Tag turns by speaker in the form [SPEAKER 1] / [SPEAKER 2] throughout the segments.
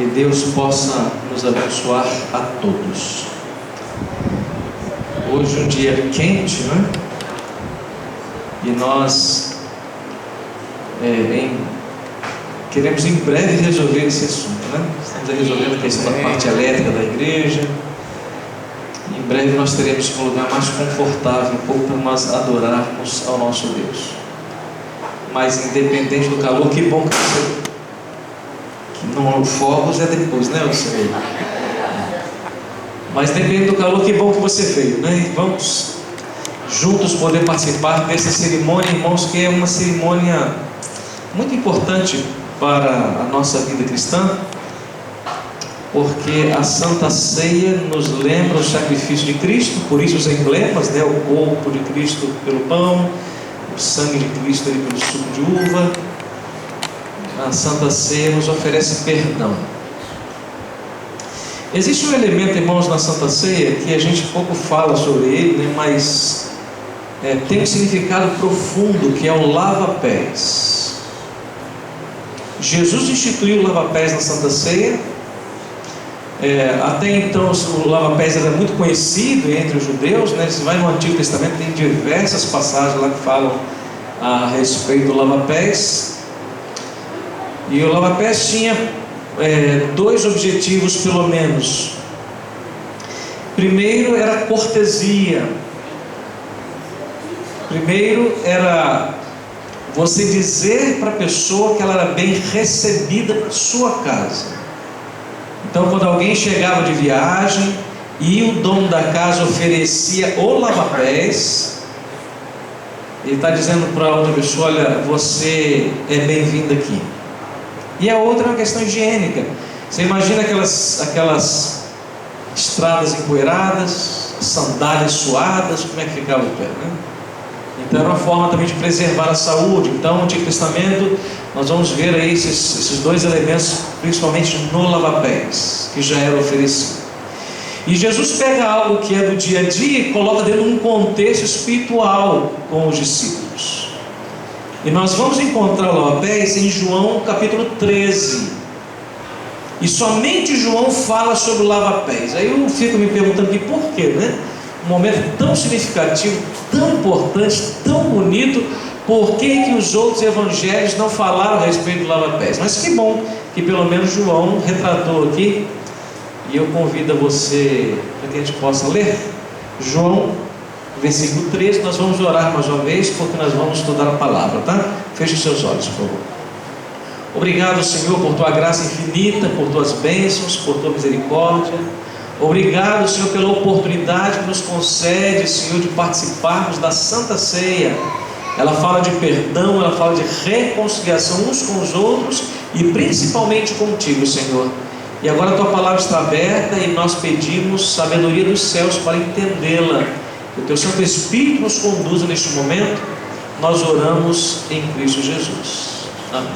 [SPEAKER 1] Que Deus possa nos abençoar a todos. Hoje um dia quente, não é? E nós queremos em breve resolver esse assunto, né? Estamos resolvendo a questão da parte elétrica da igreja. Em breve nós teremos um lugar mais confortável, um pouco para nós adorarmos ao nosso Deus. Mas independente do calor, que bom que você... Não, o fogos é depois, né, Senhor? Mas depende do calor, que bom que você veio, né? E vamos juntos poder participar dessa cerimônia, irmãos, que é uma cerimônia muito importante para a nossa vida cristã, porque a Santa Ceia nos lembra o sacrifício de Cristo, por isso os emblemas, né? O corpo de Cristo pelo pão, o sangue de Cristo ali pelo suco de uva. A Santa Ceia nos oferece perdão. Existe um elemento, irmãos, na Santa Ceia que a gente pouco fala sobre ele, né, mas tem um significado profundo, que é o lava-pés. Jesus instituiu o lava-pés na Santa Ceia. Até então o lava-pés era muito conhecido entre os judeus, né? Você vai no Antigo Testamento, tem diversas passagens lá que falam a respeito do lava-pés. E o lava-pés tinha dois objetivos, pelo menos. Primeiro era cortesia. Primeiro era você dizer para a pessoa que ela era bem recebida na sua casa. Então, quando alguém chegava de viagem e o dono da casa oferecia o lava-pés, ele está dizendo para a outra pessoa: olha, você é bem-vindo aqui. E a outra é uma questão higiênica. Você imagina aquelas estradas empoeiradas, sandálias suadas, como é que ficava o pé, né? Então era uma forma também de preservar a saúde. Então no Antigo Testamento nós vamos ver aí esses dois elementos, principalmente no lava-pés, que já era oferecido. E Jesus pega algo que é do dia a dia e coloca dentro de um contexto espiritual com os discípulos. E nós vamos encontrar o lava-pés em João capítulo 13. E somente João fala sobre o lava-pés. Aí eu fico me perguntando aqui por quê, né? Um momento tão significativo, tão importante, tão bonito, por que os outros evangelhos não falaram a respeito do lava-pés? Mas que bom que pelo menos João retratou aqui. E eu convido a você para que a gente possa ler João versículo 13, nós vamos orar mais uma vez, porque nós vamos estudar a palavra, tá? Feche os seus olhos, por favor. Obrigado, Senhor, por tua graça infinita, por tuas bênçãos, por tua misericórdia. Obrigado, Senhor, pela oportunidade que nos concede, Senhor, de participarmos da Santa Ceia. Ela fala de perdão, ela fala de reconciliação uns com os outros e principalmente contigo, Senhor. E agora a tua palavra está aberta e nós pedimos sabedoria dos céus para entendê-la. Que o teu Santo Espírito nos conduza neste momento. Nós oramos em Cristo Jesus. Amém.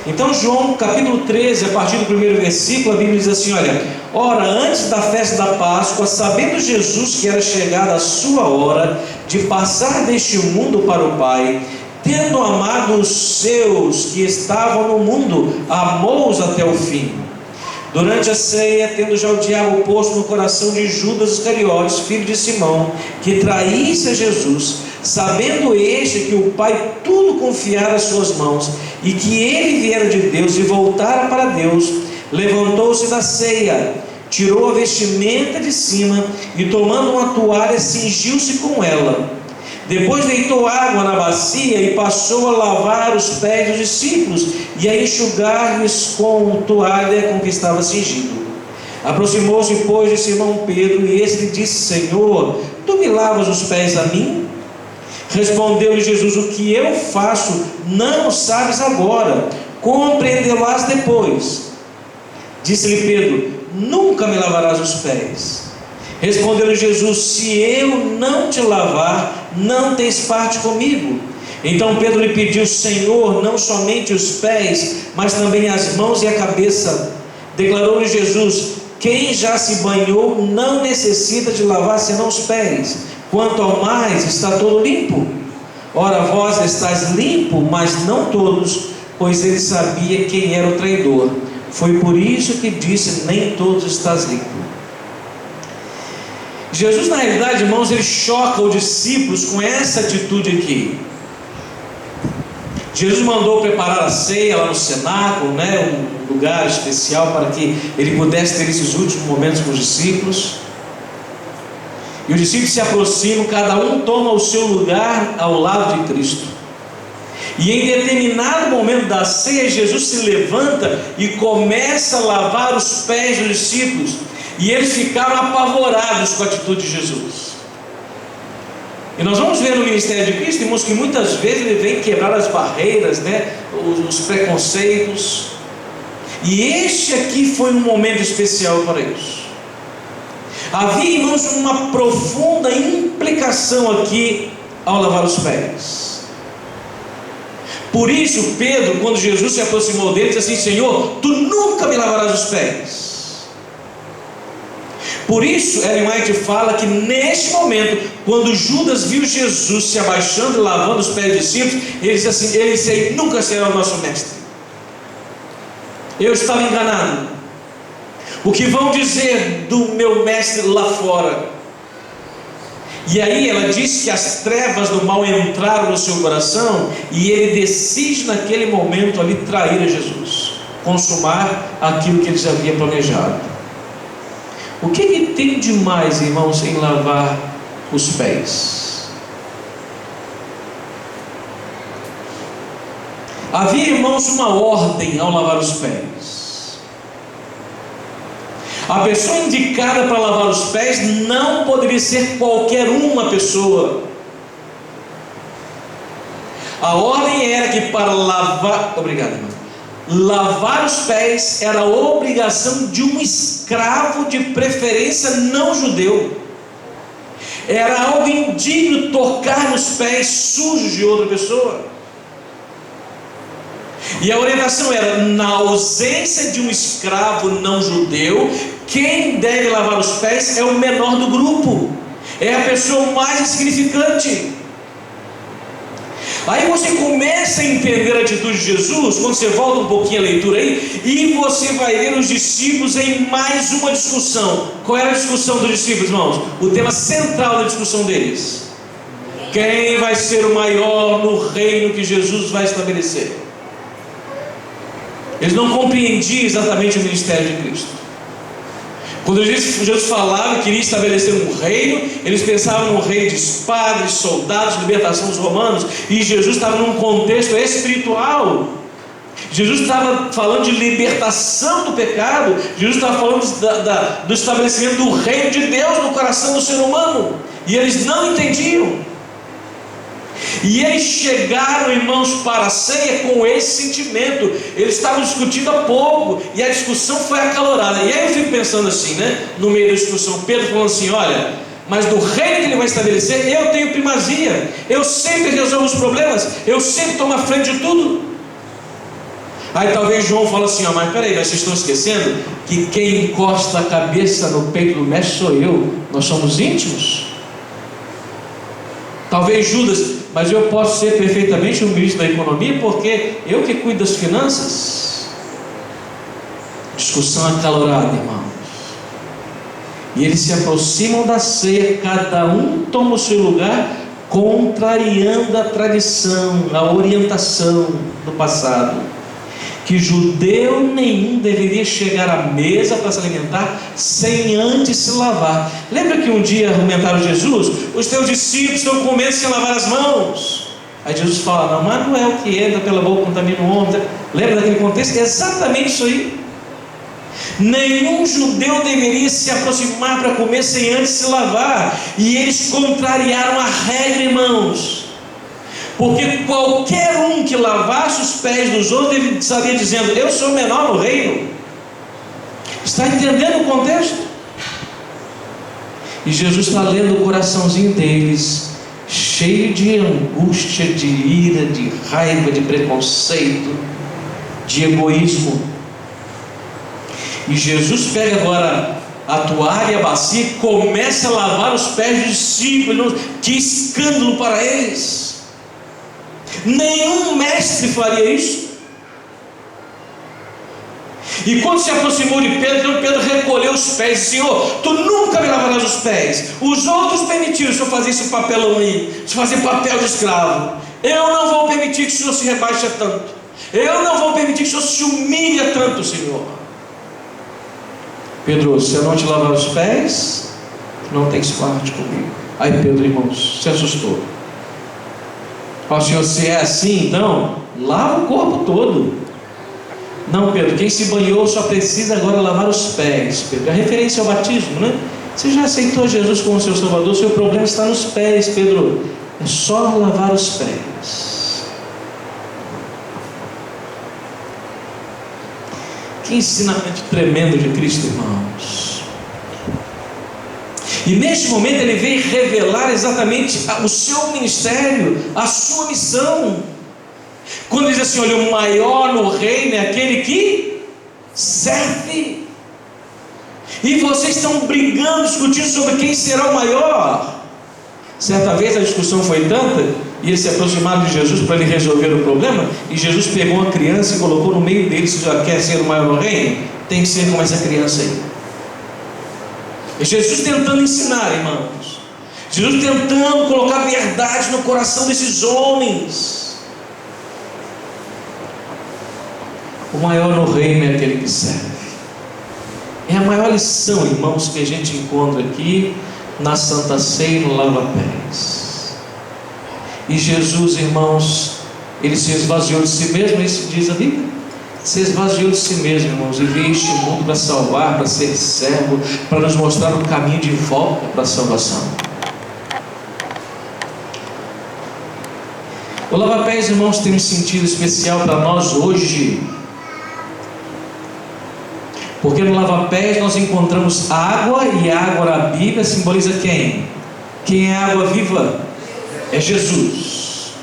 [SPEAKER 1] Então João capítulo 13, a partir do primeiro versículo, a Bíblia diz assim: olha, ora, antes da festa da Páscoa, sabendo Jesus que era chegada a sua hora de passar deste mundo para o Pai, tendo amado os seus que estavam no mundo, amou-os até o fim. Durante a ceia, tendo já o diabo posto no coração de Judas Iscariotes, filho de Simão, que traísse a Jesus, sabendo este que o Pai tudo confiara às suas mãos, e que ele viera de Deus e voltara para Deus, levantou-se da ceia, tirou a vestimenta de cima, e tomando uma toalha, cingiu-se com ela. Depois deitou água na bacia e passou a lavar os pés dos discípulos e a enxugar-lhes com a toalha com que estava cingido. Aproximou-se, pois, de Simão Pedro, e este lhe disse: Senhor, tu me lavas os pés a mim? Respondeu-lhe Jesus: o que eu faço não sabes agora, compreenderás depois. Disse-lhe Pedro: nunca me lavarás os pés. Respondeu-lhe Jesus: se eu não te lavar, não tens parte comigo. Então Pedro lhe pediu: Senhor, não somente os pés, mas também as mãos e a cabeça. Declarou-lhe Jesus: quem já se banhou não necessita de lavar senão os pés, quanto ao mais está todo limpo. Ora, vós estáis limpo, mas não todos, pois ele sabia quem era o traidor. Foi por isso que disse: nem todos estás limpo. Jesus, na realidade, irmãos, ele choca os discípulos com essa atitude aqui. Jesus mandou preparar a ceia lá no cenáculo, um lugar especial para que ele pudesse ter esses últimos momentos com os discípulos. E os discípulos se aproximam, cada um toma o seu lugar ao lado de Cristo. E em determinado momento da ceia, Jesus se levanta e começa a lavar os pés dos discípulos. E eles ficaram apavorados com a atitude de Jesus. E nós vamos ver no ministério de Cristo, irmãos, que muitas vezes ele vem quebrar as barreiras, os preconceitos. E este aqui foi um momento especial para isso. Havia, irmãos, uma profunda implicação aqui ao lavar os pés. Por isso Pedro, quando Jesus se aproximou dele, disse assim: Senhor, tu nunca me lavarás os pés. Por isso Ellen White fala que neste momento, quando Judas viu Jesus se abaixando e lavando os pés dos discípulos, ele disse assim: ele nunca será o nosso mestre. Eu estava enganado. O que vão dizer do meu mestre lá fora? E aí ela diz que as trevas do mal entraram no seu coração, e ele decide naquele momento ali trair a Jesus, consumar aquilo que eles haviam planejado. O que tem de mais, irmãos, em lavar os pés? Havia, irmãos, uma ordem ao lavar os pés. A pessoa indicada para lavar os pés não poderia ser qualquer uma pessoa. A ordem era que para lavar... Obrigado, irmão. Lavar os pés era a obrigação de um escravo, de preferência não judeu. Era algo indigno tocar nos pés sujos de outra pessoa. E a orientação era: na ausência de um escravo não judeu, quem deve lavar os pés é o menor do grupo, é a pessoa mais insignificante. Aí você começa a entender a atitude de Jesus, quando você volta um pouquinho a leitura aí, e você vai ver os discípulos em mais uma discussão. Qual era a discussão dos discípulos, irmãos? O tema central da discussão deles: quem vai ser o maior no reino que Jesus vai estabelecer? Eles não compreendiam exatamente o ministério de Cristo. Quando Jesus falava que queria estabelecer um reino, eles pensavam num reino de espadas, de soldados, libertação dos romanos. E Jesus estava num contexto espiritual. Jesus estava falando de libertação do pecado. Jesus estava falando do estabelecimento do reino de Deus no coração do ser humano. E eles não entendiam. E eles chegaram, irmãos, para a ceia com esse sentimento. Eles estavam discutindo há pouco, e a discussão foi acalorada. E aí eu fico pensando assim, no meio da discussão, Pedro falando assim: olha, mas do reino que ele vai estabelecer, eu tenho primazia, eu sempre resolvo os problemas, eu sempre tomo a frente de tudo. Aí talvez João fala assim: mas peraí, vocês estão esquecendo que quem encosta a cabeça no peito do mestre sou eu, nós somos íntimos. Talvez Judas: mas eu posso ser perfeitamente um ministro da economia, porque eu que cuido das finanças. Discussão acalorada, irmãos. E eles se aproximam da ceia, cada um toma o seu lugar, contrariando a tradição, a orientação do passado, que judeu nenhum deveria chegar à mesa para se alimentar sem antes se lavar. Lembra que um dia argumentaram Jesus: os teus discípulos estão comendo sem lavar as mãos. Aí Jesus fala: não, mas não é o que entra pela boca contamina o homem. Lembra daquele contexto? Exatamente isso aí. Nenhum judeu deveria se aproximar para comer sem antes se lavar. E eles contrariaram a regra, irmãos. Porque qualquer um que lavasse os pés dos outros, ele estaria dizendo: eu sou menor no reino. Está entendendo o contexto? E Jesus está lendo o coraçãozinho deles, cheio de angústia, de ira, de raiva, de preconceito, de egoísmo. E Jesus pega agora a toalha e a bacia e começa a lavar os pés dos discípulos. Que escândalo para eles! Nenhum mestre faria isso. E quando se aproximou de Pedro, então Pedro recolheu os pés e disse: Senhor, tu nunca me lavarás os pés. Os outros permitiram o Senhor fazer esse papelão aí, de fazer papel de escravo. Eu não vou permitir que o Senhor se rebaixe tanto. Eu não vou permitir que o Senhor se humilhe tanto, Senhor. Pedro, se eu não te lavar os pés, não tens parte comigo. Aí Pedro, irmãos, se assustou. Ó, Senhor, se é assim, então lava o corpo todo. Não, Pedro, quem se banhou só precisa agora lavar os pés. Pedro, é referência ao batismo, né? Você já aceitou Jesus como seu Salvador, seu problema está nos pés, Pedro. É só lavar os pés. Que ensinamento tremendo de Cristo, irmãos. E neste momento ele veio revelar exatamente o seu ministério, a sua missão. Quando diz assim: olha, o maior no reino é aquele que serve. E vocês estão brigando, discutindo sobre quem será o maior. Certa vez a discussão foi tanta, e eles se aproximaram de Jesus para ele resolver o problema, e Jesus pegou uma criança e colocou no meio deles. Se já quer ser o maior no reino, tem que ser como essa criança aí. E Jesus tentando ensinar, irmãos, Jesus tentando colocar verdade no coração desses homens. O maior no reino é aquele que serve. É a maior lição, irmãos, que a gente encontra aqui na Santa Ceia, no lava-pés. E Jesus, irmãos, ele se esvaziou de si mesmo. Isso diz a Bíblia. Se esvaziou de si mesmo, irmãos, e veio este mundo para salvar, para ser servo, para nos mostrar o caminho de volta para a salvação. O lava-pés, irmãos, tem um sentido especial para nós hoje, porque no lava-pés nós encontramos água, e a água na Bíblia simboliza quem? Quem é a água viva? É Jesus,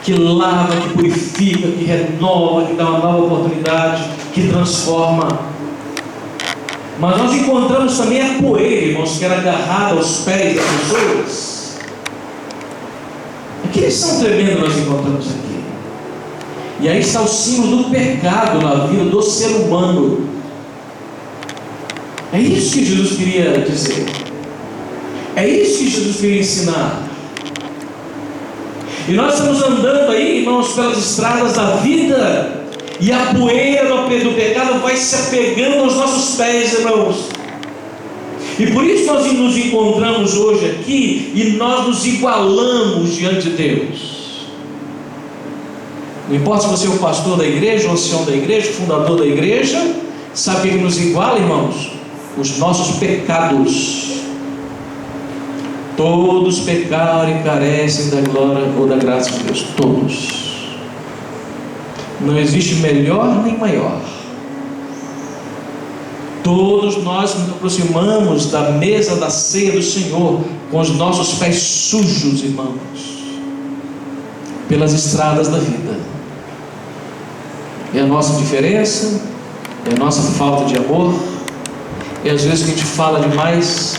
[SPEAKER 1] que lava, que purifica, que renova, que dá uma nova oportunidade, que transforma. Mas nós encontramos também a poeira, irmãos, que era agarrada aos pés das pessoas. Que lição tremenda nós encontramos aqui. E aí está o símbolo do pecado na vida do ser humano. É isso que Jesus queria dizer. É isso que Jesus queria ensinar. E nós estamos andando aí, irmãos, pelas estradas da vida, e a poeira do pecado vai se apegando aos nossos pés, irmãos. E por isso nós nos encontramos hoje aqui, e nós nos igualamos diante de Deus. Não importa se você é o pastor da igreja, o ancião da igreja, o fundador da igreja. Sabe o que nos iguala, irmãos? Os nossos pecados. Todos pecaram e carecem da glória ou da graça de Deus. Todos. Não existe melhor nem maior. Todos nós nos aproximamos da mesa da ceia do Senhor com os nossos pés sujos, irmãos, pelas estradas da vida. É a nossa diferença, é a nossa falta de amor, é às vezes que a gente fala demais,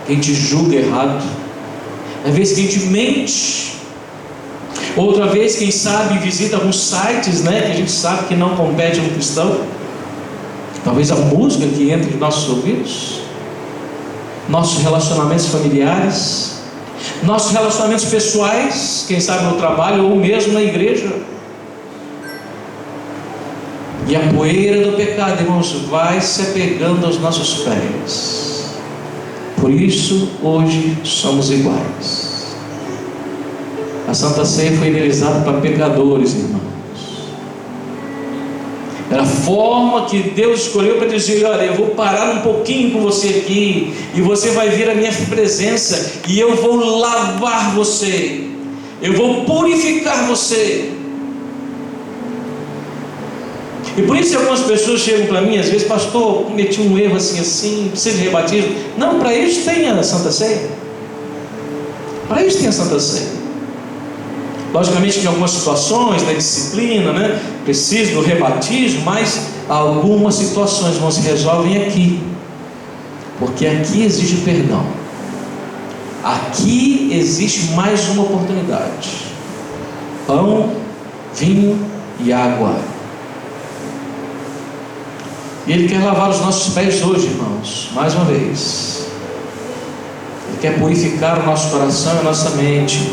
[SPEAKER 1] que a gente julga errado, às vezes que a gente mente, outra vez, quem sabe, visita alguns sites, né, que a gente sabe que não compete a um cristão. Talvez a música que entra em nossos ouvidos, nossos relacionamentos familiares, nossos relacionamentos pessoais, quem sabe no trabalho ou mesmo na igreja. E a poeira do pecado, irmãos, vai se apegando aos nossos pés. Por isso, hoje somos iguais. A Santa Ceia foi idealizada para pecadores, irmãos. Era a forma que Deus escolheu para dizer: olha, eu vou parar um pouquinho com você aqui, e você vai vir à minha presença, e eu vou lavar você, eu vou purificar você. E por isso algumas pessoas chegam para mim, às vezes: pastor, cometi um erro assim, precisa de rebatismo. Não, para isso tem a Santa Ceia. Para isso tem a Santa Ceia. Logicamente que em algumas situações da disciplina, né, precisa do rebatismo, mas algumas situações não se resolvem aqui, porque aqui existe perdão, aqui existe mais uma oportunidade: pão, vinho e água. E Ele quer lavar os nossos pés hoje, irmãos, mais uma vez. Ele quer purificar o nosso coração e a nossa mente,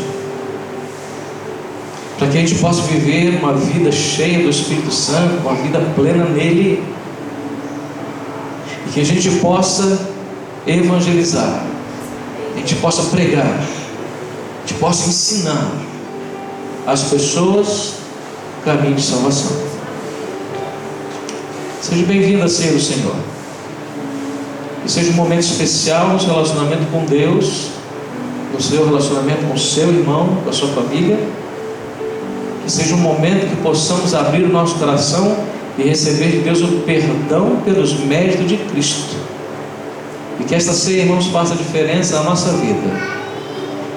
[SPEAKER 1] para que a gente possa viver uma vida cheia do Espírito Santo, uma vida plena nele, e que a gente possa evangelizar, a gente possa pregar, a gente possa ensinar as pessoas o caminho de salvação. Seja bem-vindo a ceia do Senhor, que seja um momento especial no seu relacionamento com Deus, no seu relacionamento com o seu irmão, com a sua família. Que seja um momento que possamos abrir o nosso coração e receber de Deus o perdão pelos méritos de Cristo, e que esta ceia, irmãos, faça diferença na nossa vida.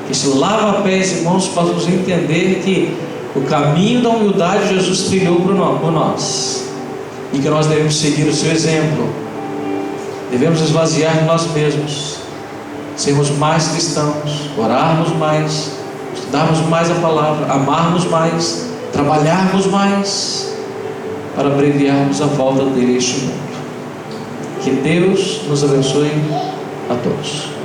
[SPEAKER 1] Que esse lava-pés, irmãos, possamos entender que o caminho da humildade Jesus trilhou por nós, e que nós devemos seguir o seu exemplo. Devemos esvaziar de nós mesmos, sermos mais cristãos, orarmos mais, estudarmos mais a palavra, amarmos mais, trabalharmos mais, para abreviarmos a volta dele a este mundo. Que Deus nos abençoe a todos.